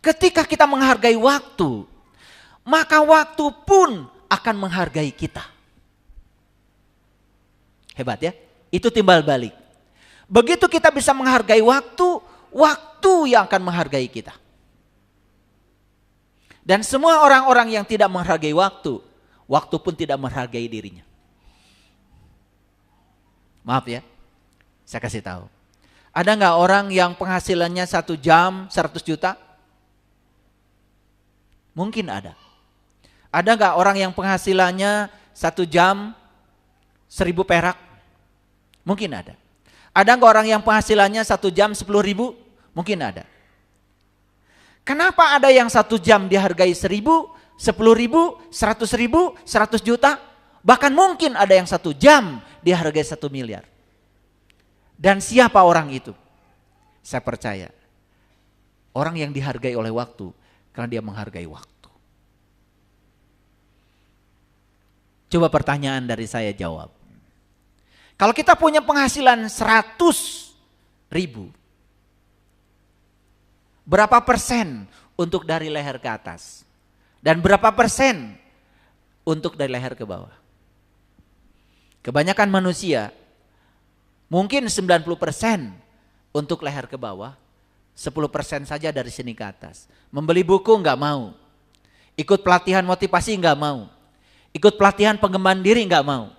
Ketika kita menghargai waktu, maka waktu pun akan menghargai kita. Hebat ya? Itu timbal balik. Begitu kita bisa menghargai waktu, waktu yang akan menghargai kita. Dan semua orang-orang yang tidak menghargai waktu, waktu pun tidak menghargai dirinya. Maaf ya, saya kasih tahu. Ada nggak orang yang penghasilannya 1 jam 100 juta? Mungkin ada. Ada nggak orang yang penghasilannya 1 jam 1.000 perak? Mungkin ada. Ada nggak orang yang penghasilannya 1 jam 10.000? Mungkin ada. Kenapa ada yang 1 jam dihargai 1.000, 10.000, 100.000, 100 juta? Bahkan mungkin ada yang 1 jam dihargai 1 miliar. Dan siapa orang itu? Saya percaya orang yang dihargai oleh waktu karena dia menghargai waktu. Coba pertanyaan dari saya jawab. Kalau kita punya penghasilan 100.000, berapa persen untuk dari leher ke atas? Dan berapa persen untuk dari leher ke bawah? Kebanyakan manusia mungkin 90% untuk leher ke bawah, 10% saja dari sini ke atas. Membeli buku nggak mau, ikut pelatihan motivasi nggak mau, ikut pelatihan pengembangan diri nggak mau.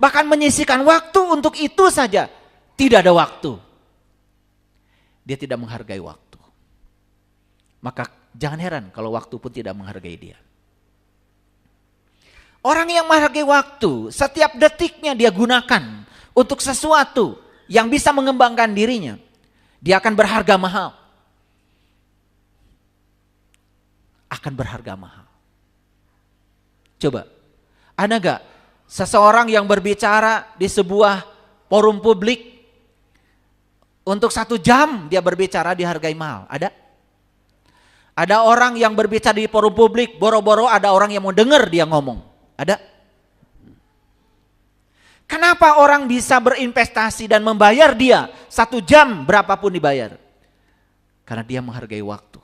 Bahkan menyisihkan waktu untuk itu saja tidak ada waktu. Dia tidak menghargai waktu. Maka jangan heran kalau waktu pun tidak menghargai dia. Orang yang menghargai waktu, setiap detiknya dia gunakan untuk sesuatu yang bisa mengembangkan dirinya. Dia akan berharga mahal. Akan berharga mahal. Coba, ada gak seseorang yang berbicara di sebuah forum publik, untuk 1 jam dia berbicara dihargai mahal? Ada? Ada orang yang berbicara di forum publik, boro-boro ada orang yang mau dengar dia ngomong. Ada? Kenapa orang bisa berinvestasi dan membayar dia 1 jam berapapun dibayar? Karena dia menghargai waktu.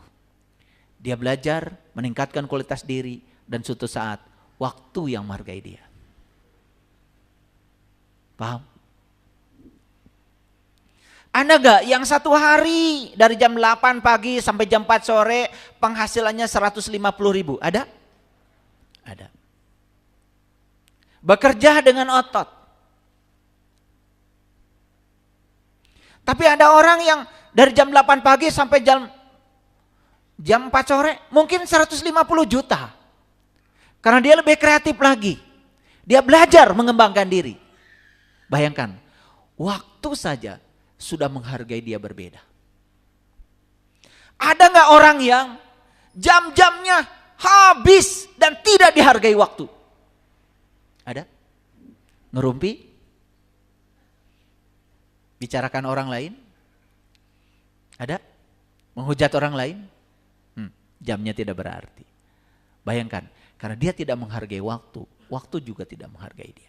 Dia belajar, meningkatkan kualitas diri, dan suatu saat waktu yang menghargai dia. Paham? Ada gak yang 1 hari dari jam 8 pagi sampai jam 4 sore penghasilannya 150.000? Ada? Ada. Bekerja dengan otot. Tapi ada orang yang dari jam 8 pagi sampai jam 4 sore mungkin 150 juta. Karena dia lebih kreatif lagi. Dia belajar mengembangkan diri. Bayangkan, waktu saja sudah menghargai dia berbeda. Ada gak orang yang jam-jamnya habis dan tidak dihargai waktu? Ada? Ngerumpi? Bicarakan orang lain? Ada? Menghujat orang lain? Jamnya tidak berarti. Bayangkan, karena dia tidak menghargai waktu, waktu juga tidak menghargai dia.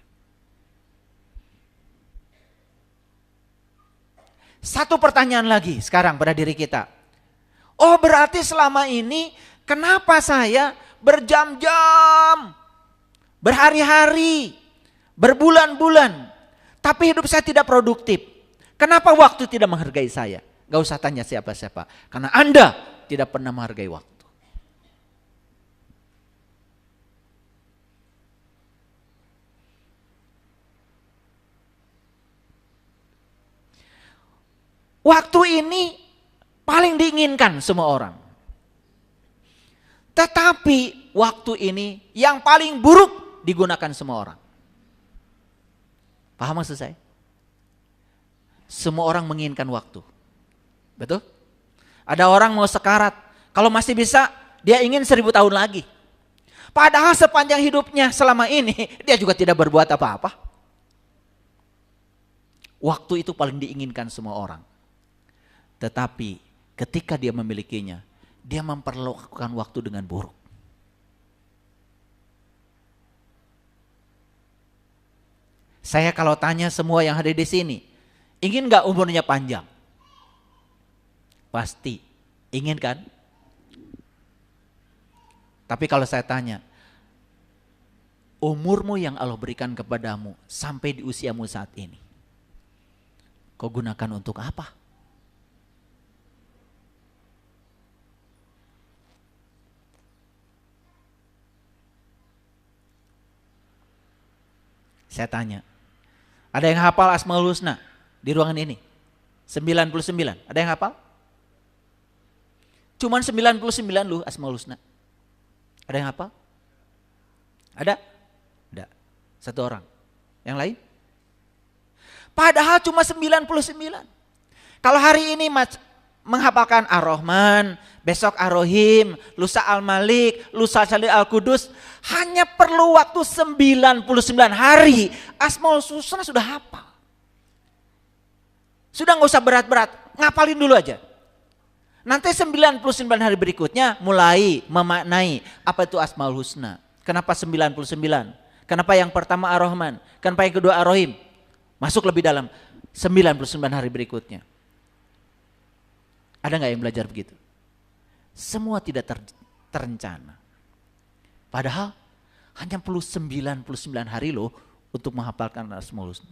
Satu pertanyaan lagi sekarang pada diri kita. Oh, berarti selama ini kenapa saya berjam-jam, berhari-hari, berbulan-bulan, tapi hidup saya tidak produktif? Kenapa waktu tidak menghargai saya? Gak usah tanya siapa-siapa, karena Anda tidak pernah menghargai waktu. Waktu ini paling diinginkan semua orang. Tetapi waktu ini yang paling buruk digunakan semua orang. Paham maksud saya? Semua orang menginginkan waktu. Betul? Ada orang mau sekarat. Kalau masih bisa, dia ingin 1000 tahun lagi. Padahal sepanjang hidupnya selama ini, dia juga tidak berbuat apa-apa. Waktu itu paling diinginkan semua orang. Tetapi ketika dia memilikinya, dia memperlakukan waktu dengan buruk. Saya kalau tanya semua yang hadir di sini, ingin gak umurnya panjang? Pasti Ingin kan? Tapi kalau saya tanya, umurmu yang Allah berikan kepadamu sampai di usiamu saat ini, kau gunakan untuk apa? Saya tanya, ada yang hafal Asmaul Husna di ruangan ini? 99, ada yang hafal? Cuman 99 loh Asmaul Husna. Ada yang hafal? Ada? Ada. Satu orang. Yang lain? Padahal cuma 99. Kalau hari ini menghafalkan Ar-Rahman, besok Ar-Rahim, lusa Al-Malik, lusa Al-Qudus, hanya perlu waktu 99 hari. Asmaul Husna sudah hafal. Sudah nggak usah berat-berat, ngapalin dulu aja. Nanti 99 hari berikutnya mulai memaknai apa itu Asmaul Husna. Kenapa 99? Kenapa yang pertama Ar-Rahman? Kenapa yang kedua Ar-Rahim? Masuk lebih dalam 99 hari berikutnya. Ada nggak yang belajar begitu? Semua tidak terencana. Padahal hanya perlu 99 hari loh untuk menghafalkan Asmaul Husna.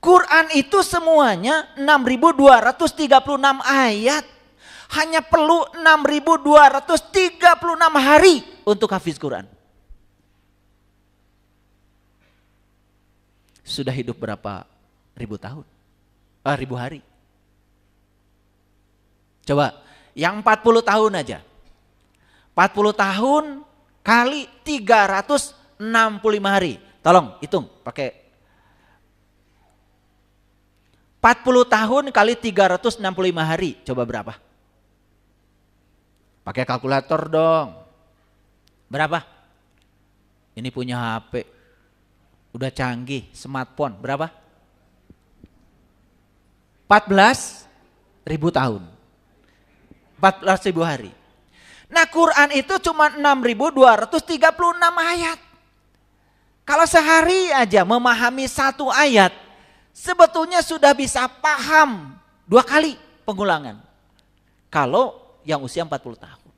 Quran itu semuanya 6.236 ayat. Hanya perlu 6.236 hari untuk hafiz Quran. Sudah hidup berapa ribu tahun? Ribu hari. Coba, yang 40 tahun aja. 40 tahun kali 365 hari. Tolong hitung pakai 40 tahun kali 365 hari, coba berapa? Pakai kalkulator dong. Berapa? Ini punya HP. Udah canggih, smartphone. Berapa? 14.000 tahun. 14.000 hari. Nah, Quran itu cuma 6.236 ayat. Kalau sehari aja memahami satu ayat, sebetulnya sudah bisa paham 2 kali pengulangan. Kalau yang usia 40 tahun.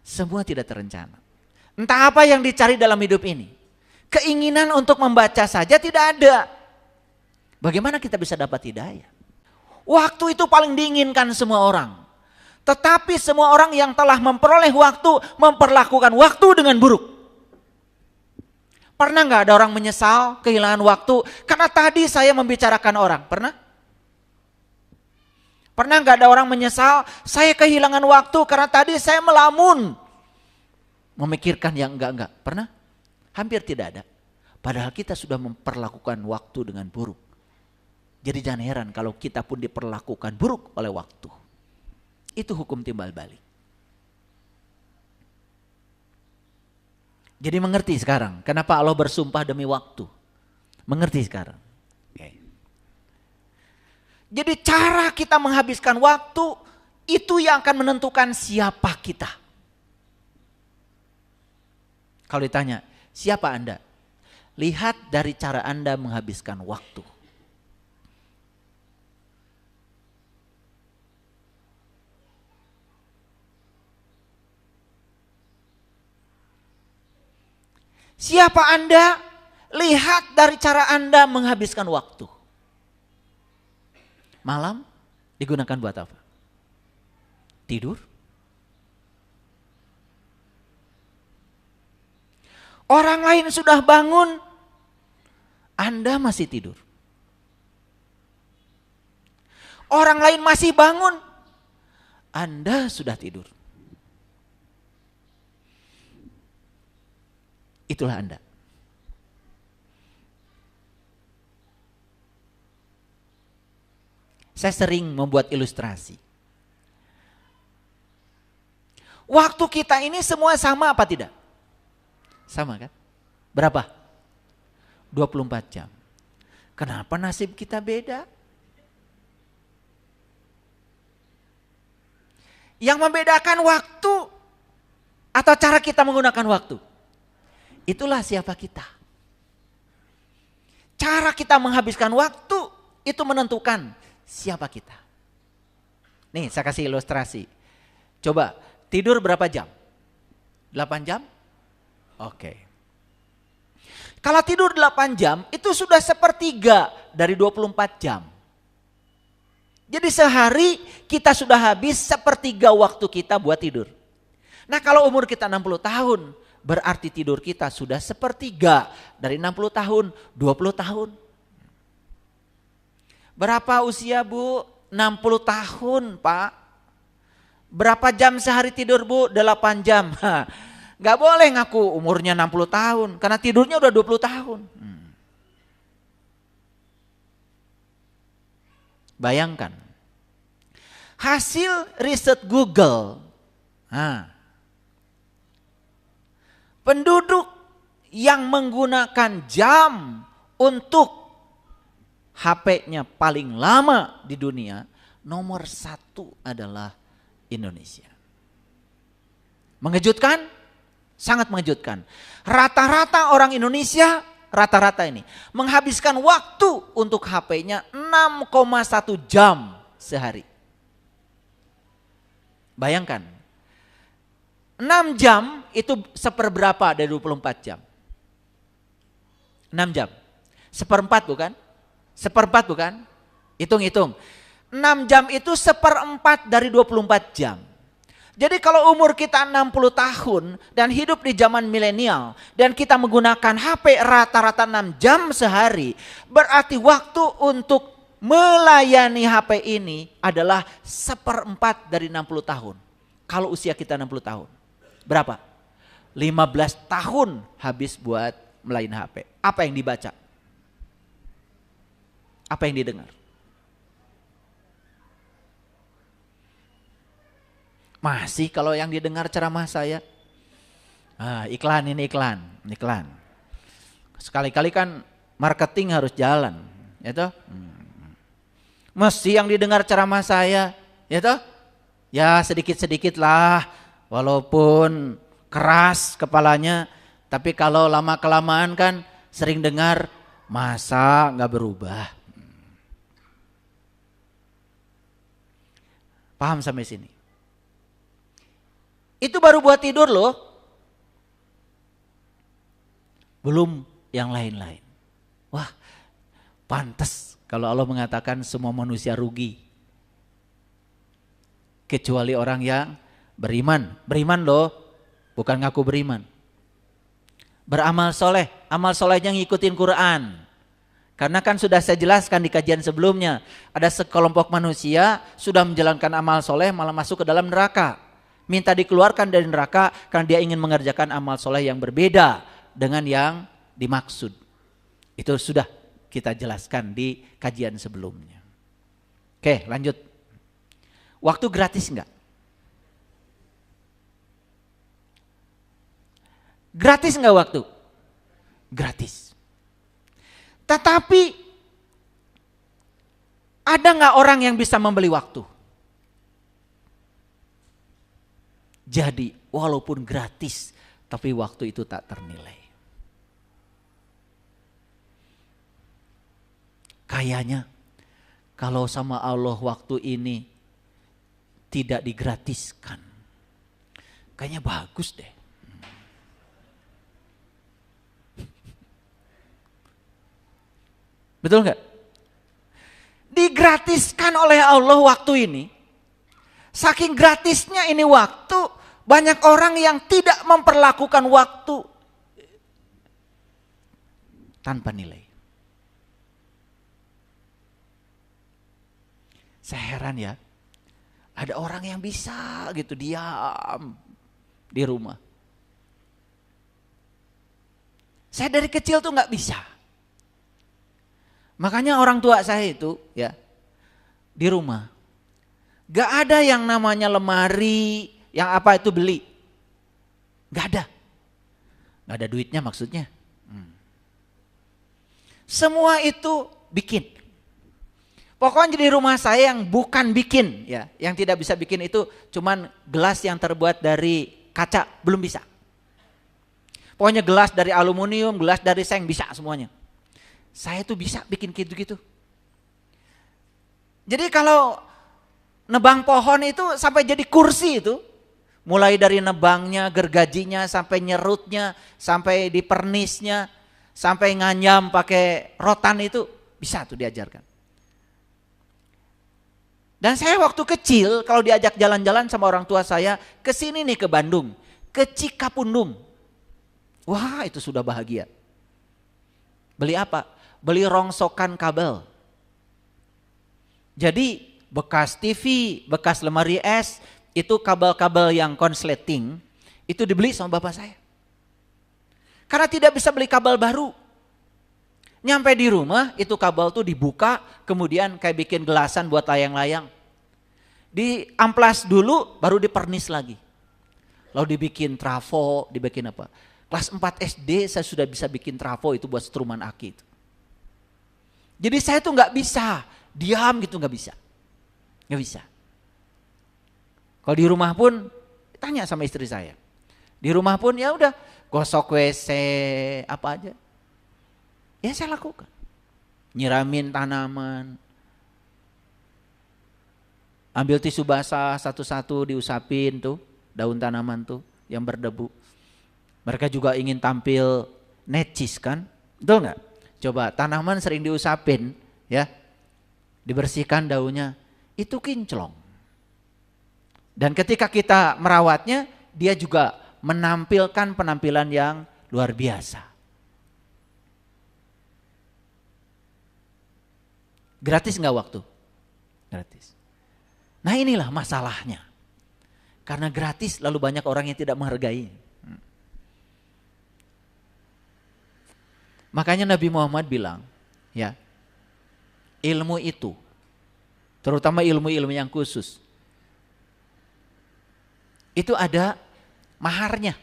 Semua tidak terencana. Entah apa yang dicari dalam hidup ini. Keinginan untuk membaca saja tidak ada. Bagaimana kita bisa dapat hidayah? Waktu itu paling diinginkan semua orang. Tetapi semua orang yang telah memperoleh waktu, memperlakukan waktu dengan buruk. Pernah nggak ada orang menyesal kehilangan waktu karena tadi saya membicarakan orang? Pernah? Pernah nggak ada orang menyesal saya kehilangan waktu karena tadi saya melamun? Memikirkan yang enggak. Pernah? Hampir tidak ada. Padahal kita sudah memperlakukan waktu dengan buruk. Jadi jangan heran kalau kita pun diperlakukan buruk oleh waktu. Itu hukum timbal balik. Jadi mengerti sekarang kenapa Allah bersumpah demi waktu. Mengerti sekarang. Okay. Jadi cara kita menghabiskan waktu itu yang akan menentukan siapa kita. Kalau ditanya, siapa Anda? Lihat dari cara Anda menghabiskan waktu. Siapa Anda? Lihat dari cara Anda menghabiskan waktu. Malam digunakan buat apa? Tidur? Orang lain sudah bangun, Anda masih tidur. Orang lain masih bangun, Anda sudah tidur. Itulah Anda. Saya sering membuat ilustrasi. Waktu kita ini semua sama apa tidak? Sama kan? Berapa? 24 jam. Kenapa nasib kita beda? Yang membedakan waktu atau cara kita menggunakan waktu, itulah siapa kita. cara kita menghabiskan waktu itu menentukan siapa kita. Nih saya kasih ilustrasi. Coba tidur berapa jam? 8 jam? Oke. Kalau tidur 8 jam itu sudah sepertiga dari 24 jam. Jadi sehari kita sudah habis sepertiga waktu kita buat tidur. Nah kalau umur kita 60 tahun, berarti tidur kita sudah sepertiga dari 60 tahun, 20 tahun. Berapa usia Bu? 60 tahun Pak. Berapa jam sehari tidur Bu? 8 jam. Gak boleh ngaku umurnya 60 tahun, karena tidurnya udah 20 tahun. Bayangkan, hasil riset Google, penduduk yang menggunakan jam untuk HP-nya paling lama di dunia, nomor 1 adalah Indonesia. Mengejutkan? Sangat mengejutkan. Rata-rata orang Indonesia, rata-rata ini menghabiskan waktu untuk HP-nya 6,1 jam sehari. Bayangkan, 6 jam itu seperberapa dari 24 jam? 6 jam. Seperempat bukan? Seperempat bukan? Hitung-hitung. 6 jam itu seperempat dari 24 jam. Jadi kalau umur kita 60 tahun dan hidup di zaman milenial dan kita menggunakan HP rata-rata 6 jam sehari, berarti waktu untuk melayani HP ini adalah seperempat dari 60 tahun. Kalau usia kita 60 tahun. Berapa? 15 tahun habis buat melayani HP. Apa yang dibaca? Apa yang didengar? Masih kalau yang didengar ceramah saya, iklan ini iklan. Sekali-kali kan marketing harus jalan, ya toh. Mesti yang didengar ceramah saya, ya toh. Ya sedikit-sedikit lah, walaupun keras kepalanya, tapi kalau lama kelamaan kan sering dengar, masa nggak berubah. Paham sampai sini? Itu baru buat tidur loh. Belum yang lain-lain. Wah, pantas kalau Allah mengatakan semua manusia rugi. Kecuali orang yang beriman. Beriman loh, bukan ngaku beriman. Beramal soleh. Amal solehnya ngikutin Quran. Karena kan sudah saya jelaskan di kajian sebelumnya. Ada sekelompok manusia sudah menjalankan amal soleh malah masuk ke dalam neraka. Minta dikeluarkan dari neraka karena dia ingin mengerjakan amal soleh yang berbeda dengan yang dimaksud. Itu sudah kita jelaskan di kajian sebelumnya. Oke, lanjut. Waktu gratis enggak? Gratis enggak waktu? Gratis. Tetapi ada enggak orang yang bisa membeli waktu? Jadi walaupun gratis, tapi waktu itu tak ternilai. Kayaknya kalau sama Allah waktu ini tidak digratiskan, kayaknya bagus deh. Betul nggak? Digratiskan oleh Allah waktu ini. Saking gratisnya ini waktu, banyak orang yang tidak memperlakukan waktu tanpa nilai. Saya heran ya, ada orang yang bisa gitu diam di rumah. Saya dari kecil tuh nggak bisa. Makanya orang tua saya itu ya di rumah gak ada yang namanya lemari, yang apa itu beli. Gak ada. Gak ada duitnya maksudnya. Semua itu bikin. Pokoknya di rumah saya yang bukan bikin, ya, yang tidak bisa bikin itu cuman gelas yang terbuat dari kaca, belum bisa. Pokoknya gelas dari aluminium, gelas dari seng bisa semuanya. Saya tuh bisa bikin gitu-gitu. Jadi kalau nebang pohon itu sampai jadi kursi itu, mulai dari nebangnya, gergajinya, sampai nyerutnya, sampai dipernisnya, sampai nganyam pakai rotan itu bisa tuh diajarkan. Dan saya waktu kecil kalau diajak jalan-jalan sama orang tua saya ke sini nih ke Bandung, ke Cikapundung. Wah, itu sudah bahagia. Beli apa? Beli rongsokan kabel. Jadi bekas TV, bekas lemari es, itu kabel-kabel yang konsleting, itu dibeli sama bapak saya. Karena tidak bisa beli kabel baru. Nyampe di rumah, itu kabel tuh dibuka, kemudian kayak bikin gelasan buat layang-layang. Diamplas dulu, baru dipernis lagi. Lalu dibikin trafo, dibikin apa. Kelas 4 SD saya sudah bisa bikin trafo itu buat setruman aki itu. Jadi saya tuh gak bisa, diam gitu gak bisa. Gak bisa. Kalau di rumah pun, tanya sama istri saya. Di rumah pun ya udah, gosok WC, apa aja. Ya saya lakukan. Nyiramin tanaman. Ambil tisu basah satu-satu diusapin tuh, daun tanaman tuh yang berdebu. Mereka juga ingin tampil necis kan? Betul gak? Coba tanaman sering diusapin ya, dibersihkan daunnya, itu kinclong. Dan ketika kita merawatnya, dia juga menampilkan penampilan yang luar biasa. Gratis nggak waktu? Gratis. Nah inilah masalahnya. Karena gratis lalu banyak orang yang tidak menghargai. Makanya Nabi Muhammad bilang, ya, ilmu itu, terutama ilmu-ilmu yang khusus, itu ada maharnya.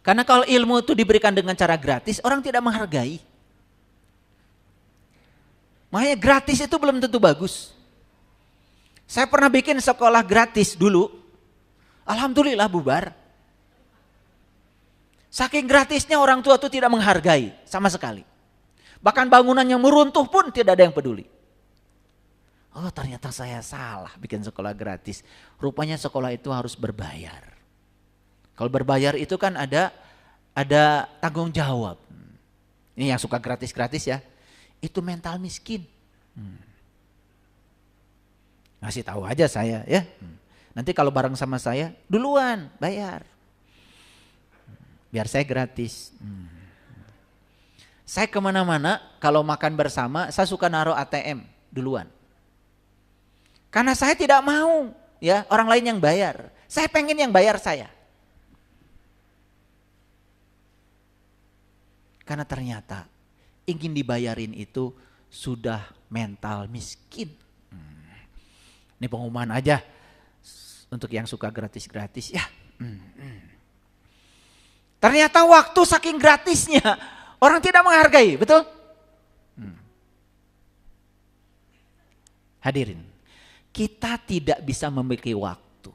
Karena kalau ilmu itu diberikan dengan cara gratis, orang tidak menghargai. Makanya gratis itu belum tentu bagus. Saya pernah bikin sekolah gratis dulu, alhamdulillah bubar. Saking gratisnya orang tua itu tidak menghargai sama sekali. Bahkan bangunan yang meruntuh pun tidak ada yang peduli. Oh ternyata saya salah bikin sekolah gratis. Rupanya sekolah itu harus berbayar. Kalau berbayar itu kan ada tanggung jawab. Ini yang suka gratis-gratis ya. Itu mental miskin. Ngasih tahu aja saya ya. Nanti kalau bareng sama saya duluan bayar. Biar saya gratis. Saya kemana-mana kalau makan bersama saya suka naruh ATM duluan. Karena saya tidak mau ya orang lain yang bayar. Saya pengen yang bayar saya. Karena ternyata ingin dibayarin itu sudah mental miskin. Ini pengumuman aja untuk yang suka gratis-gratis ya. Ternyata waktu saking gratisnya orang tidak menghargai, betul? Hadirin, kita tidak bisa memiliki waktu,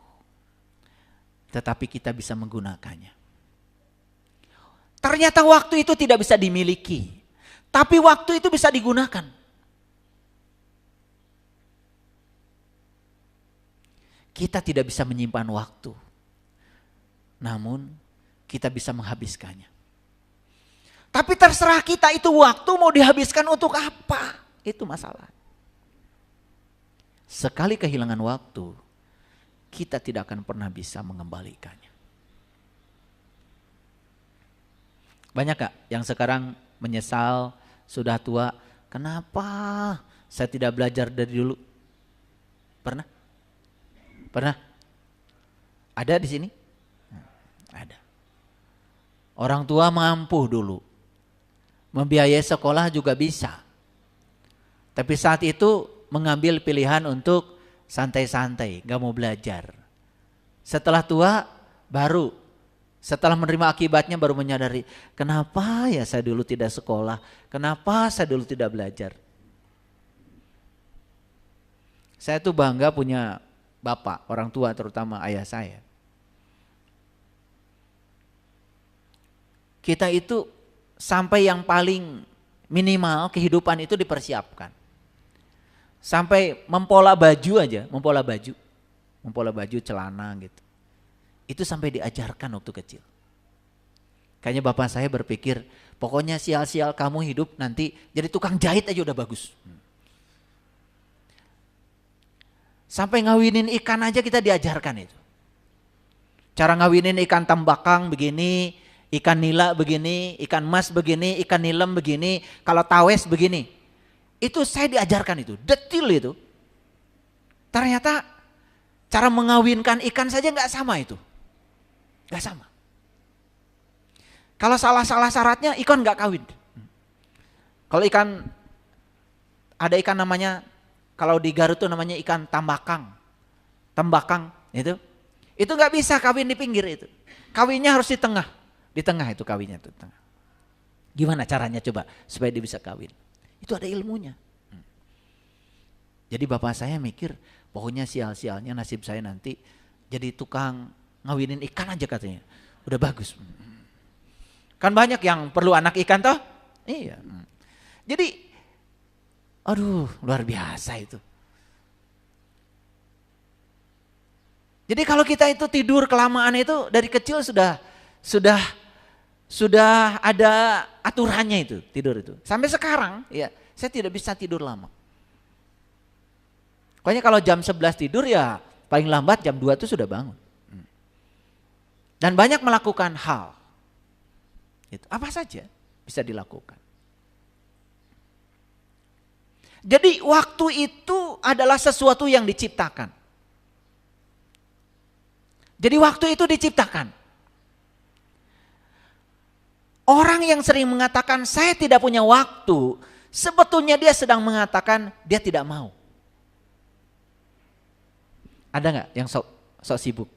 tetapi kita bisa menggunakannya. Ternyata waktu itu tidak bisa dimiliki, tapi waktu itu bisa digunakan. Kita tidak bisa menyimpan waktu, namun kita bisa menghabiskannya. Tapi terserah kita itu waktu mau dihabiskan untuk apa, itu masalah. Sekali kehilangan waktu, kita tidak akan pernah bisa mengembalikannya. Banyak gak yang sekarang menyesal, sudah tua, kenapa saya tidak belajar dari dulu? Pernah? Pernah? Ada di sini? Ada. Orang tua mampu dulu. Membiayai sekolah juga bisa. Tapi saat itu mengambil pilihan untuk santai-santai, gak mau belajar. Setelah tua baru, setelah menerima akibatnya baru menyadari, kenapa ya saya dulu tidak sekolah, kenapa saya dulu tidak belajar. Saya tuh bangga punya bapak, orang tua terutama ayah saya. Kita itu sampai yang paling Minimal kehidupan itu dipersiapkan. Sampai mempola baju aja, mempola baju celana gitu. Itu sampai diajarkan waktu kecil. Kayaknya bapak saya berpikir, pokoknya sial-sial kamu hidup nanti jadi tukang jahit aja udah bagus. Sampai ngawinin ikan aja kita diajarkan itu. Cara ngawinin ikan tambakang begini, ikan nila begini, ikan mas begini, ikan nilem begini, kalau tawes begini. Itu saya diajarkan itu, detil itu. Ternyata cara mengawinkan ikan saja nggak sama itu. Nggak sama. Kalau salah-salah syaratnya ikan nggak kawin. Kalau ikan, ada ikan namanya, kalau di Garut tuh namanya ikan tambakang. Tembakang itu nggak bisa kawin di pinggir itu. Kawinnya harus di tengah. Di tengah itu kawinnya tuh, tengah. Gimana caranya coba supaya dia bisa kawin? Itu ada ilmunya. Jadi bapak saya mikir, pokoknya sial-sialnya nasib saya nanti jadi tukang ngawinin ikan aja katanya. Udah bagus. Kan banyak yang perlu anak ikan toh? Iya. Jadi, aduh luar biasa itu. Jadi kalau kita itu tidur kelamaan itu dari kecil sudah ada aturannya itu, tidur itu. Sampai sekarang ya saya tidak bisa tidur lama. Pokoknya kalau jam 11 tidur ya paling lambat jam 2 itu sudah bangun. Dan banyak melakukan hal. Itu apa saja bisa dilakukan. Jadi waktu itu adalah sesuatu yang diciptakan. Jadi waktu itu diciptakan. Orang yang sering mengatakan saya tidak punya waktu, sebetulnya dia sedang mengatakan dia tidak mau. Ada nggak yang sok sibuk?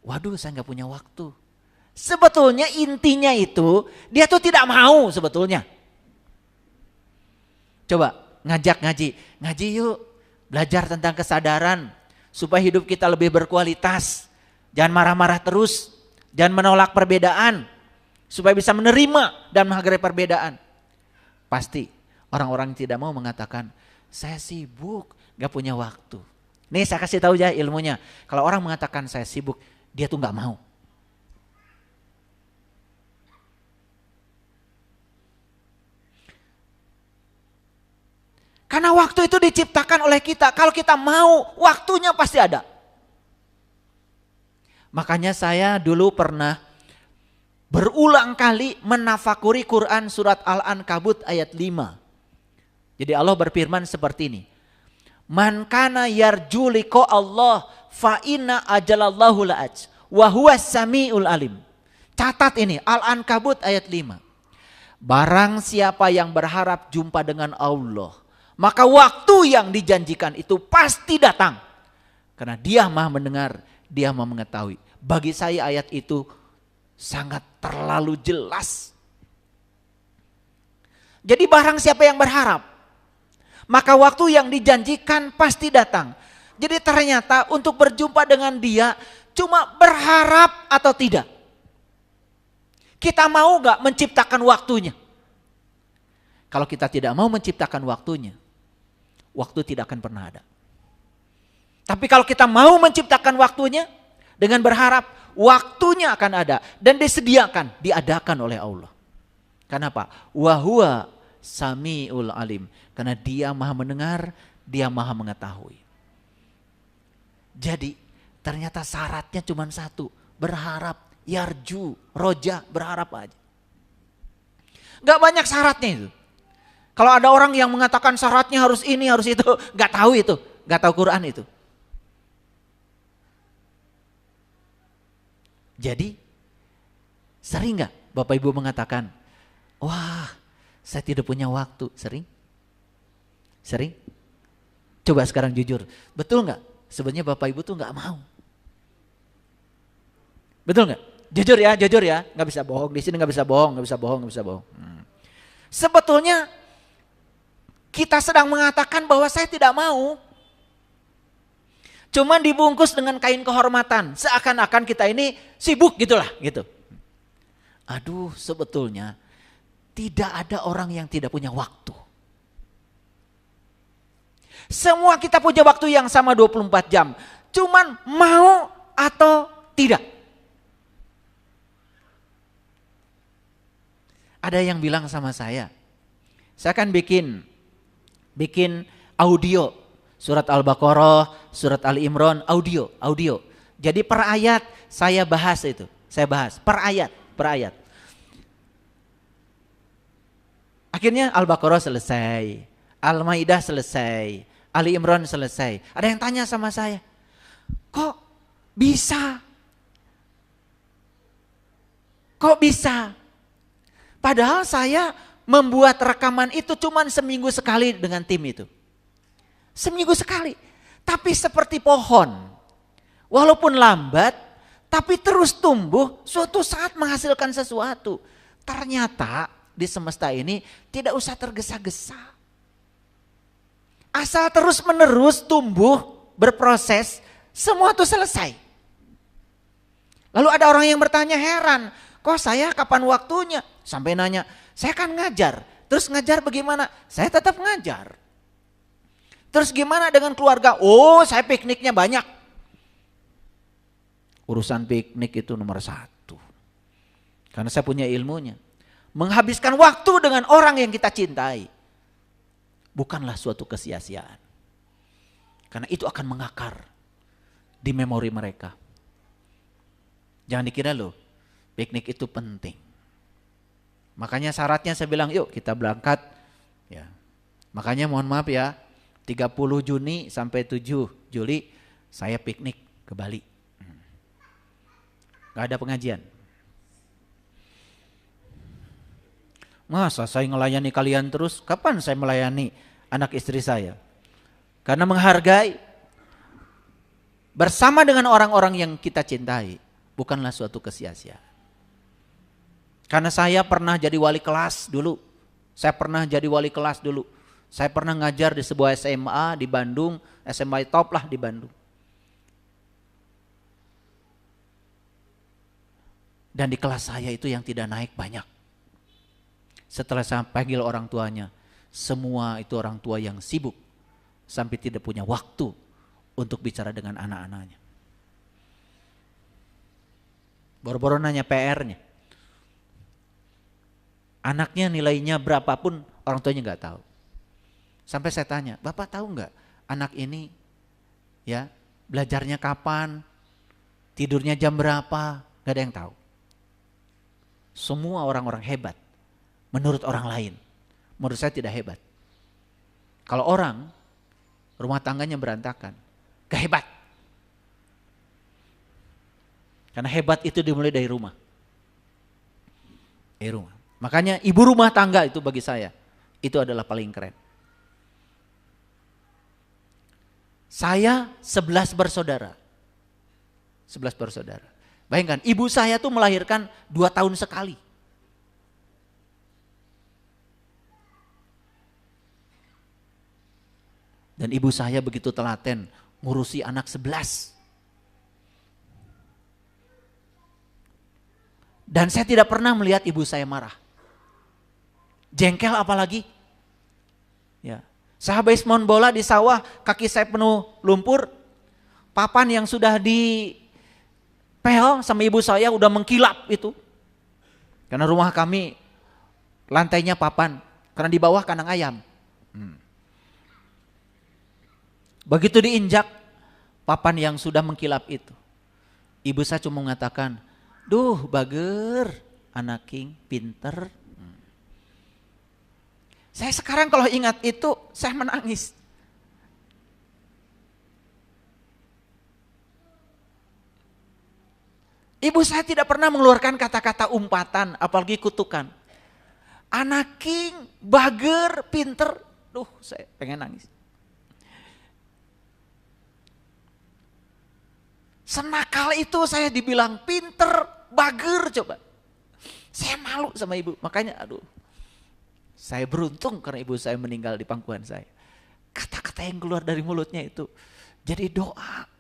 Waduh, saya nggak punya waktu. Sebetulnya intinya itu dia tuh tidak mau sebetulnya. Coba ngajak ngaji yuk, belajar tentang kesadaran supaya hidup kita lebih berkualitas. Jangan marah-marah terus, jangan menolak perbedaan. Supaya bisa menerima dan menghargai perbedaan. Pasti orang-orang yang tidak mau mengatakan, saya sibuk, gak punya waktu. Nih saya kasih tahu ya ilmunya. Kalau orang mengatakan saya sibuk, dia tuh gak mau. Karena waktu itu diciptakan oleh kita. Kalau kita mau, waktunya pasti ada. Makanya saya dulu pernah berulang kali menafakuri Quran surat Al-Ankabut ayat 5. Jadi Allah berfirman seperti ini. Man kana yarju liqa Allah fa inna ajalallahu la'aj wa huwas samiul alim. Catat ini Al-Ankabut ayat 5. Barang siapa yang berharap jumpa dengan Allah, maka waktu yang dijanjikan itu pasti datang. Karena dia Maha mendengar, dia Maha mengetahui. Bagi saya ayat itu sangat terlalu jelas. Jadi barang siapa yang berharap, maka waktu yang dijanjikan pasti datang. Jadi ternyata untuk berjumpa dengan dia cuma berharap atau tidak. Kita mau gak menciptakan waktunya? Kalau kita tidak mau menciptakan waktunya, waktu tidak akan pernah ada. Tapi kalau kita mau menciptakan waktunya dengan berharap, waktunya akan ada dan disediakan, diadakan oleh Allah. Kenapa? Wa huwa samiul alim. Karena dia Maha mendengar, dia Maha mengetahui. Jadi ternyata syaratnya cuma satu, berharap, yarju, roja, berharap aja. Gak banyak syaratnya itu. Kalau ada orang yang mengatakan syaratnya harus ini, harus itu, gak tahu itu, gak tahu Quran itu. Jadi sering gak Bapak Ibu mengatakan, wah saya tidak punya waktu, sering? Sering? Coba sekarang jujur, betul gak? Sebenarnya Bapak Ibu tuh gak mau. Betul gak? Jujur ya, gak bisa bohong, di sini gak bisa bohong. Sebetulnya kita sedang mengatakan bahwa saya tidak mau. Cuman dibungkus dengan kain kehormatan. Seakan-akan kita ini sibuk gitulah gitu. Aduh, sebetulnya Tidak ada orang yang tidak punya waktu. Semua kita punya waktu yang sama 24 jam. Cuman mau atau tidak. Ada yang bilang sama saya akan bikin audio. Surat Al-Baqarah, surat Al-Imran, audio. Jadi per ayat saya bahas itu. Saya bahas per ayat. Akhirnya Al-Baqarah selesai, Al-Maidah selesai, Ali Imran selesai. Ada yang tanya sama saya, kok bisa? Padahal saya membuat rekaman itu cuma seminggu sekali dengan tim itu. Seminggu sekali. Tapi seperti pohon, walaupun lambat, tapi terus tumbuh, suatu saat menghasilkan sesuatu. Ternyata di semesta ini tidak usah tergesa-gesa. Asal terus menerus tumbuh, berproses, semua itu selesai. Lalu ada orang yang bertanya heran, kok saya kapan waktunya? Sampai nanya, saya kan ngajar. Terus ngajar bagaimana? Saya tetap ngajar. Terus gimana dengan keluarga? Oh, saya pikniknya banyak. Urusan piknik itu nomor 1. Karena saya punya ilmunya. Menghabiskan waktu dengan orang yang kita cintai bukanlah suatu kesia-siaan. Karena itu akan mengakar di memori mereka. Jangan dikira loh, piknik itu penting. Makanya syaratnya saya bilang yuk kita berangkat. Ya. Makanya mohon maaf ya, 30 Juni sampai 7 Juli saya piknik ke Bali. Gak ada pengajian. Masa saya melayani kalian terus? Kapan saya melayani anak istri saya? Karena menghargai bersama dengan orang-orang yang kita cintai bukanlah suatu kesia-siaan. Karena saya pernah jadi wali kelas dulu. Saya pernah ngajar di sebuah SMA di Bandung, SMA top lah di Bandung. Dan di kelas saya itu yang tidak naik banyak. Setelah saya panggil orang tuanya, semua itu orang tua yang sibuk sampai tidak punya waktu untuk bicara dengan anak-anaknya. Boro-boro nanya PR-nya. Anaknya nilainya berapapun orang tuanya nggak tahu. Sampai saya tanya, Bapak tahu nggak anak ini ya belajarnya kapan, tidurnya jam berapa? Nggak ada yang tahu. Semua orang-orang hebat. Menurut orang lain, menurut saya tidak hebat. Kalau orang rumah tangganya berantakan, gak hebat. Karena hebat itu dimulai dari rumah. Makanya ibu rumah tangga itu bagi saya, itu adalah paling keren. Saya 11 bersaudara. Bayangkan, ibu saya tuh melahirkan 2 tahun sekali. Dan ibu saya begitu telaten ngurusi anak 11. Dan saya tidak pernah melihat ibu saya marah. Jengkel apalagi. Ya. Saya habis main bola di sawah, kaki saya penuh lumpur. Papan yang sudah dipel sama ibu saya udah mengkilap itu. Karena rumah kami lantainya papan, karena di bawah kandang ayam. Begitu diinjak papan yang sudah mengkilap itu, ibu saya cuma mengatakan, duh bager, anak king, pinter. Saya sekarang kalau ingat itu, saya menangis. Ibu saya tidak pernah mengeluarkan kata-kata umpatan, apalagi kutukan. Anak king, bager, pinter, duh saya pengen nangis. Senakal itu saya dibilang pinter, bager coba. Saya malu sama ibu, makanya aduh. Saya beruntung karena ibu saya meninggal di pangkuan saya. Kata-kata yang keluar dari mulutnya itu jadi doa.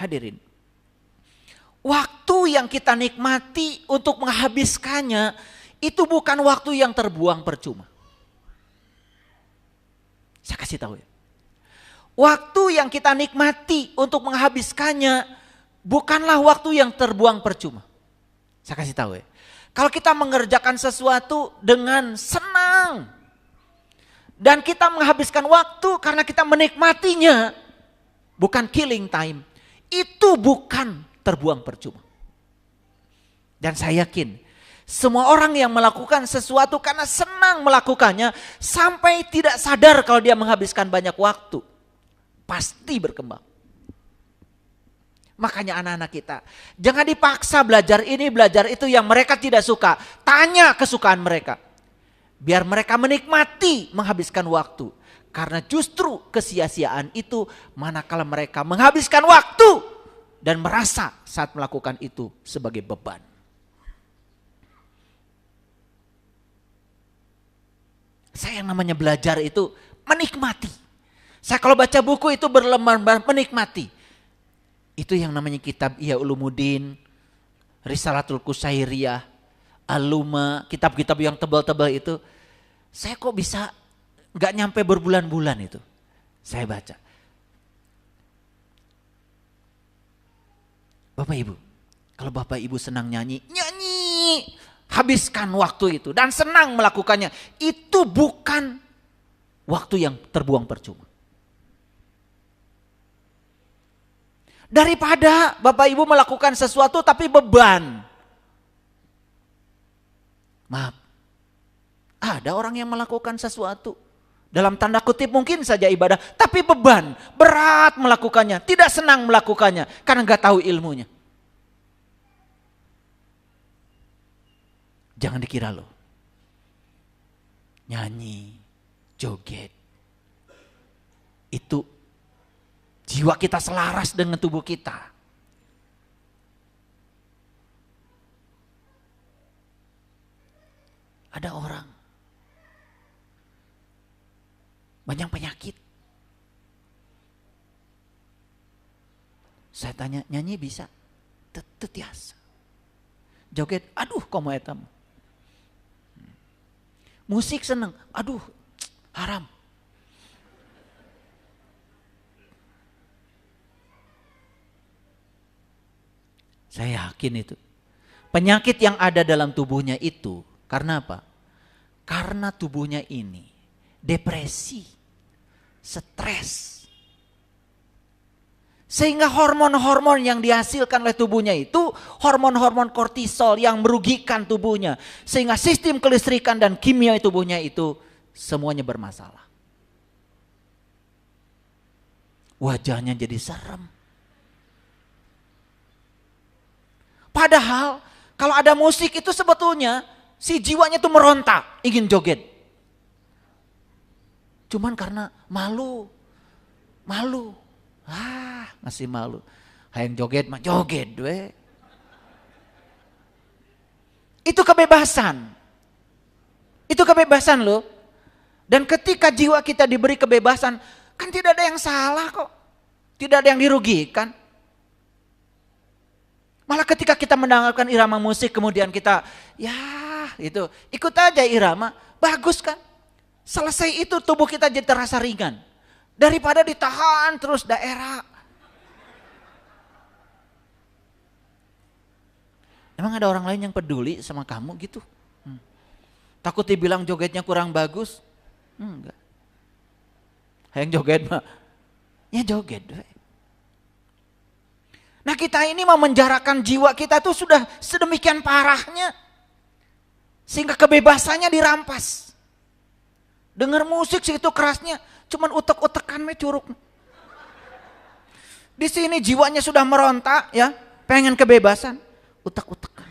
Hadirin, waktu yang kita nikmati untuk menghabiskannya itu bukan waktu yang terbuang percuma. Saya kasih tahu ya. Waktu yang kita nikmati untuk menghabiskannya bukanlah waktu yang terbuang percuma. Saya kasih tahu ya. Kalau kita mengerjakan sesuatu dengan senang dan kita menghabiskan waktu karena kita menikmatinya, bukan killing time, itu bukan terbuang percuma. Dan saya yakin semua orang yang melakukan sesuatu karena senang melakukannya sampai tidak sadar kalau dia menghabiskan banyak waktu, pasti berkembang. Makanya anak-anak kita, jangan dipaksa belajar ini, belajar itu yang mereka tidak suka. Tanya kesukaan mereka. Biar mereka menikmati menghabiskan waktu. Karena justru kesia-siaan itu manakala mereka menghabiskan waktu dan merasa saat melakukan itu sebagai beban. Saya yang namanya belajar itu menikmati. Saya kalau baca buku itu berlembar-lembar menikmati. Itu yang namanya kitab Ihya Ulumuddin, Risalatul Qusairiyah, Al-Luma, kitab-kitab yang tebal-tebal itu. Saya kok bisa gak nyampe berbulan-bulan itu. Saya baca. Bapak Ibu, kalau Bapak Ibu senang nyanyi, nyanyi. Habiskan waktu itu dan senang melakukannya. Itu bukan waktu yang terbuang percuma. Daripada Bapak Ibu melakukan sesuatu tapi beban. Maaf. Ada orang yang melakukan sesuatu. Dalam tanda kutip mungkin saja ibadah. Tapi beban. Berat melakukannya. Tidak senang melakukannya. Karena gak tahu ilmunya. Jangan dikira loh. Nyanyi. Joget. Itu jiwa kita selaras dengan tubuh kita. Ada orang banyak penyakit. Saya tanya, nyanyi bisa? Tetiasa. Joget, aduh komo etam. Musik seneng, aduh haram. Saya yakin itu. Penyakit yang ada dalam tubuhnya itu, karena apa? Karena tubuhnya ini depresi, stres. Sehingga hormon-hormon yang dihasilkan oleh tubuhnya itu, hormon-hormon kortisol yang merugikan tubuhnya. Sehingga sistem kelistrikan dan kimia tubuhnya itu semuanya bermasalah. Wajahnya jadi serem. Padahal kalau ada musik itu sebetulnya si jiwanya itu meronta, ingin joget. Cuman karena malu. Masih malu. Hayang joget mah joget we. Itu kebebasan. Itu kebebasan loh. Dan ketika jiwa kita diberi kebebasan, kan tidak ada yang salah kok. Tidak ada yang dirugikan. Malah ketika kita mendengarkan irama musik kemudian kita itu ikut aja irama, bagus kan? Selesai itu tubuh kita jadi terasa ringan. Daripada ditahan terus daerah. Emang ada orang lain yang peduli sama kamu gitu? Takut dibilang jogetnya kurang bagus? Enggak. Yang joget mah, ya joget we. Nah kita ini memenjarakan jiwa kita tuh sudah sedemikian parahnya. Sehingga kebebasannya dirampas. Dengar musik sih itu kerasnya. Cuman utek-utekan me curug. Di sini jiwanya sudah meronta ya. Pengen kebebasan. Utek-utekan.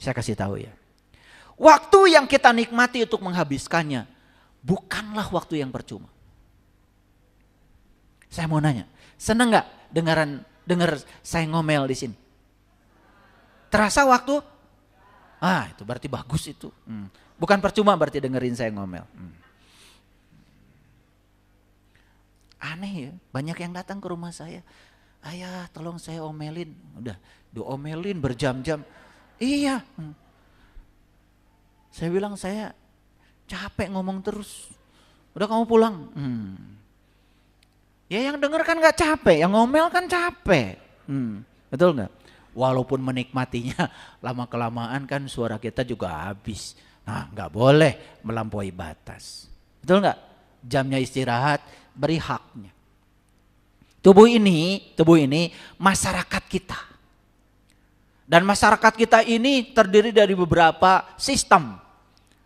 Saya kasih tahu ya. Waktu yang kita nikmati untuk menghabiskannya. Bukanlah waktu yang percuma. Saya mau nanya, seneng nggak dengar saya ngomel di sini? Terasa waktu? Itu berarti bagus itu. Bukan percuma berarti dengerin saya ngomel. Aneh ya, banyak yang datang ke rumah saya. Ayah tolong saya omelin. Udah diomelin berjam-jam. Iya. Saya bilang saya capek ngomong terus. Udah kamu pulang. Ya yang denger kan gak capek, yang ngomel kan capek. Betul gak? Walaupun menikmatinya lama-kelamaan kan suara kita juga habis. Nah gak boleh melampaui batas. Betul gak? Jamnya istirahat, beri haknya. Tubuh ini masyarakat kita. Dan masyarakat kita ini terdiri dari beberapa sistem.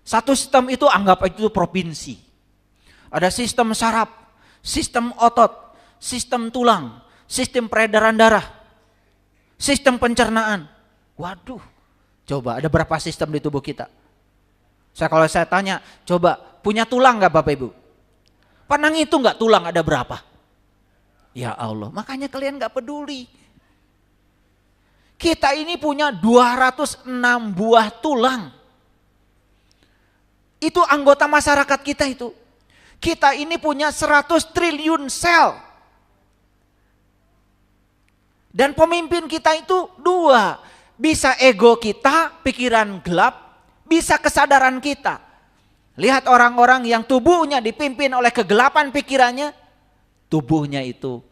Satu sistem itu anggap itu provinsi. Ada sistem saraf, sistem otot, sistem tulang, sistem peredaran darah, sistem pencernaan. Waduh, coba ada berapa sistem di tubuh kita? Kalau saya tanya, coba punya tulang gak Bapak Ibu? Pernah ngitung gak tulang ada berapa? Ya Allah, makanya kalian gak peduli. Kita ini punya 206 buah tulang. Itu anggota masyarakat kita itu. Kita ini punya 100 triliun sel. Dan pemimpin kita itu dua. Bisa ego kita, pikiran gelap, bisa kesadaran kita. Lihat orang-orang yang tubuhnya dipimpin oleh kegelapan pikirannya, tubuhnya itu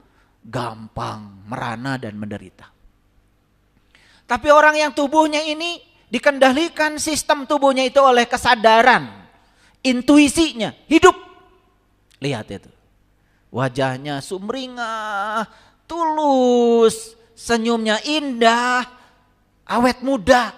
gampang merana dan menderita. Tapi orang yang tubuhnya ini dikendalikan sistem tubuhnya itu oleh kesadaran, intuisinya, hidup. Lihat itu. Wajahnya sumringah, tulus, senyumnya indah, awet muda.